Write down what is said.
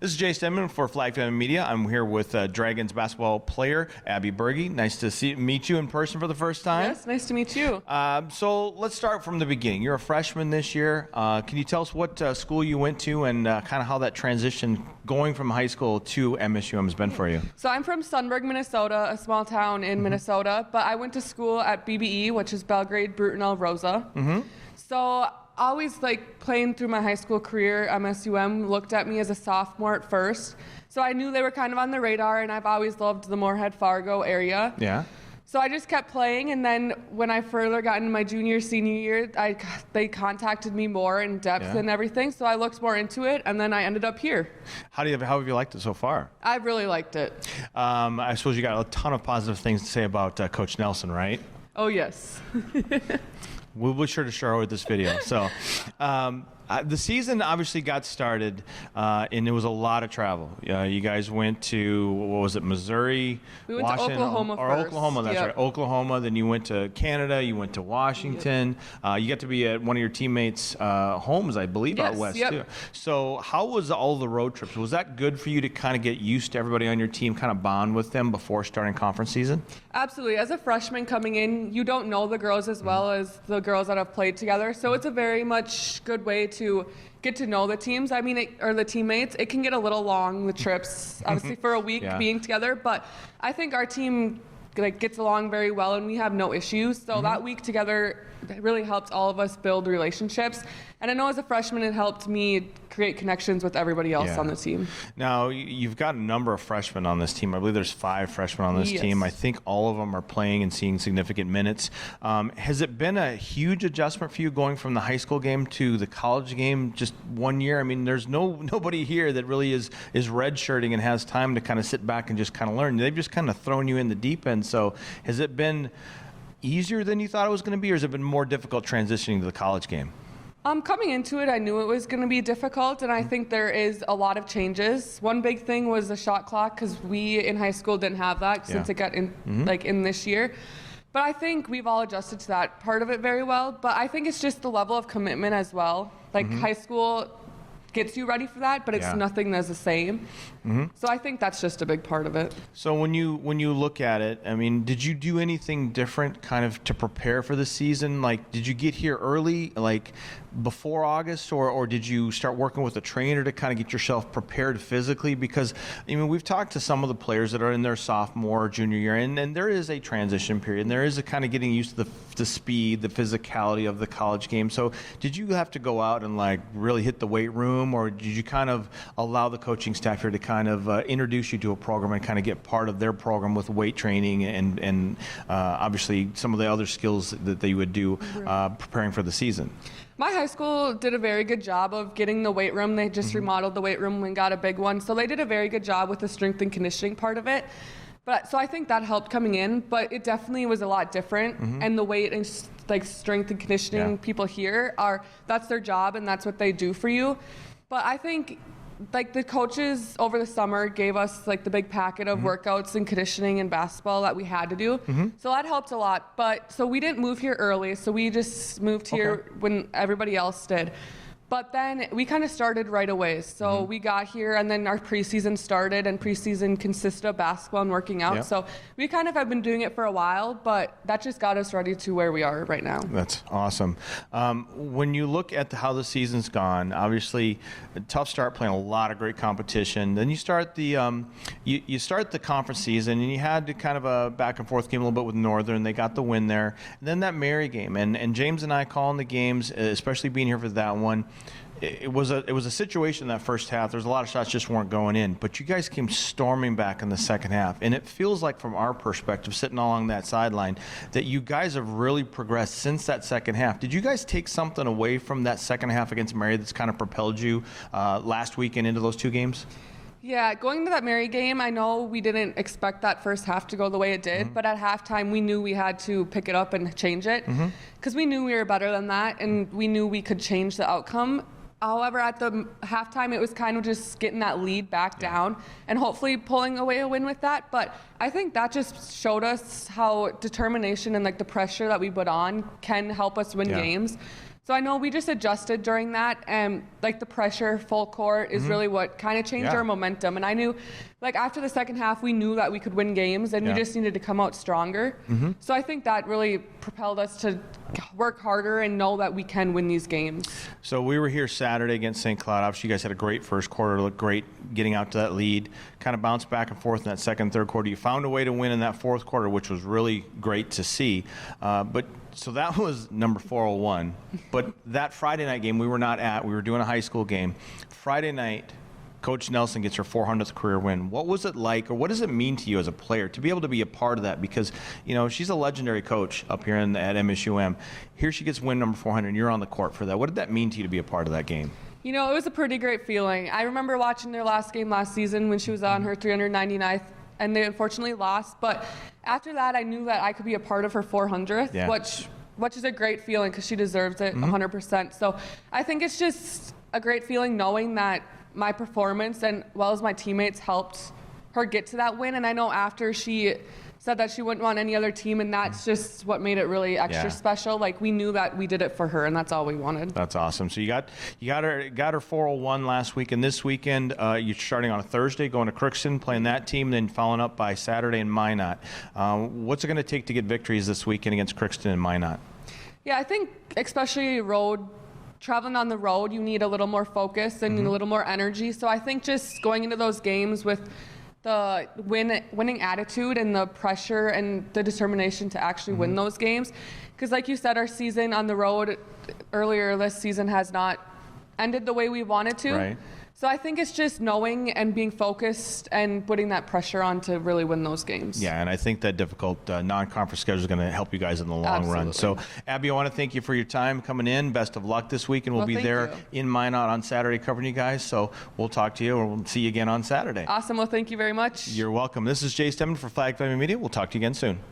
This is Jace Denman for Flag Family Media. I'm here with Dragons basketball player Abby Berge. Nice to meet you in person for the first time. Yes, nice to meet you. So let's start from the beginning. You're a freshman this year. Can you tell us what school you went to and kind of how that transition going from high school to MSUM has been for you? So I'm from Sunburg, Minnesota, a small town in Minnesota, but I went to school at BBE, which is Belgrade, Brutenell, Rosa. So always like playing through my high school career, MSUM looked at me as a sophomore at first. So I knew they were kind of on the radar, and I've always loved the Moorhead, Fargo area. Yeah. So I just kept playing, and then when I further got into my junior, senior year, they contacted me more in depth and everything, so I looked more into it, and then I ended up here. How have you liked it so far? I've really liked it. I suppose you got a ton of positive things to say about Coach Nelson, right? Oh, yes. We'll be sure to share with this video. So the season obviously got started, and there was a lot of travel. You guys went to, what was it, Missouri? We went Washington, to Oklahoma first. Oklahoma, that's right. Oklahoma, then you went to Canada, you went to Washington. You got to be at one of your teammates' homes, I believe, out west, too. So how was all the road trips? Was that good for you to kind of get used to everybody on your team, kind of bond with them before starting conference season? Absolutely. As a freshman coming in, you don't know the girls as well as the girls that have played together. So it's a very much good way to get to know the teams. I mean, or the teammates. It can get a little long, the trips, obviously for a week being together. But I think our team gets along very well, and we have no issues. So that week together really helped all of us build relationships. And I know as a freshman, it helped me create connections with everybody else on the team. Now, you've got a number of freshmen on this team. I believe there's 5 freshmen on this team. I think all of them are playing and seeing significant minutes. Has it been a huge adjustment for you going from the high school game to the college game just 1 year? I mean, there's nobody here that really is redshirting and has time to kind of sit back and just kind of learn. They've just kind of thrown you in the deep end. So has it been easier than you thought it was going to be, or has it been more difficult transitioning to the college game? Coming into it, I knew it was going to be difficult, and I think there is a lot of changes. One big thing was the shot clock, because we in high school didn't have that since it got in in this year. But I think we've all adjusted to that part of it very well. But I think it's just the level of commitment as well. Like high school gets you ready for that, but it's nothing that's the same. So I think that's just a big part of it. So when you look at it, I mean, did you do anything different kind of to prepare for the season? Like, did you get here early, like before August, or did you start working with a trainer to kind of get yourself prepared physically? Because, I mean, we've talked to some of the players that are in their sophomore or junior year, and there is a transition period, and there is a kind of getting used to the speed, the physicality of the college game. So did you have to go out and like really hit the weight room, or did you kind of allow the coaching staff here to kind of introduce you to a program and kind of get part of their program with weight training and obviously some of the other skills that they would do preparing for the season? My high school did a very good job of getting the weight room. They just remodeled the weight room and got a big one. So they did a very good job with the strength and conditioning part of it. But so I think that helped coming in, but it definitely was a lot different. And the weight and like strength and conditioning people here that's their job and that's what they do for you. But I think like the coaches over the summer gave us like the big packet of workouts and conditioning and basketball that we had to do. So that helped a lot. But so we didn't move here early. So we just moved here when everybody else did. But then we kind of started right away. So we got here, and then our preseason started, and preseason consisted of basketball and working out. So we kind of have been doing it for a while, but that just got us ready to where we are right now. That's awesome. When you look at how the season's gone, obviously a tough start, playing a lot of great competition. Then you start the you start the conference season, and you had to kind of a back and forth game a little bit with Northern. They got the win there. And then that Mary game, and James and I calling the games, especially being here for that one. It was a situation that first half. There's a lot of shots just weren't going in, but you guys came storming back in the second half, and it feels like from our perspective, sitting along that sideline, that you guys have really progressed since that second half. Did you guys take something away from that second half against Mary that's kind of propelled you last weekend into those 2 games? Yeah, going to that Mary game, I know we didn't expect that first half to go the way it did, but at halftime we knew we had to pick it up and change it because we knew we were better than that, and we knew we could change the outcome. However, at the halftime, it was kind of just getting that lead back down and hopefully pulling away a win with that. But I think that just showed us how determination and like the pressure that we put on can help us win games. So I know we just adjusted during that, and like the pressure full court is really what kind of changed our momentum. And I knew, like after the second half, we knew that we could win games, and we just needed to come out stronger. So I think that really propelled us to work harder and know that we can win these games. So we were here Saturday against St. Cloud. Obviously, you guys had a great first quarter, looked great getting out to that lead, kind of bounced back and forth in that second, third quarter. You found a way to win in that fourth quarter, which was really great to see. So that was number 401. But that Friday night game we were not at. We were doing a high school game. Friday night, Coach Nelson gets her 400th career win. What was it like, or what does it mean to you as a player to be able to be a part of that? Because, you know, she's a legendary coach up here at MSUM. Here she gets win number 400, and you're on the court for that. What did that mean to you to be a part of that game? You know, it was a pretty great feeling. I remember watching their last game last season when she was on her 399th, and they unfortunately lost. But after that, I knew that I could be a part of her 400th, which is a great feeling because she deserves it 100%. So I think it's just a great feeling knowing that my performance and well as my teammates helped her get to that win. And I know after she said that she wouldn't want any other team, and that's just what made it really extra special. Like we knew that we did it for her, and that's all we wanted. That's awesome. So you got her 401 last week, and this weekend you're starting on a Thursday, going to Crookston, playing that team, then following up by Saturday in Minot. What's it going to take to get victories this weekend against Crookston and Minot? Yeah, I think especially traveling on the road, you need a little more focus and a little more energy. So I think just going into those games with the winning attitude and the pressure and the determination to actually win those games. Because like you said, our season on the road earlier this season has not ended the way we wanted to. Right. So I think it's just knowing and being focused and putting that pressure on to really win those games. Yeah, and I think that difficult non-conference schedule is going to help you guys in the long run. So, Abby, I want to thank you for your time coming in. Best of luck this week, and we'll be there in Minot on Saturday covering you guys. So we'll talk to you, or we'll see you again on Saturday. Awesome. Well, thank you very much. You're welcome. This is Jace Denman for Flag Family Media. We'll talk to you again soon.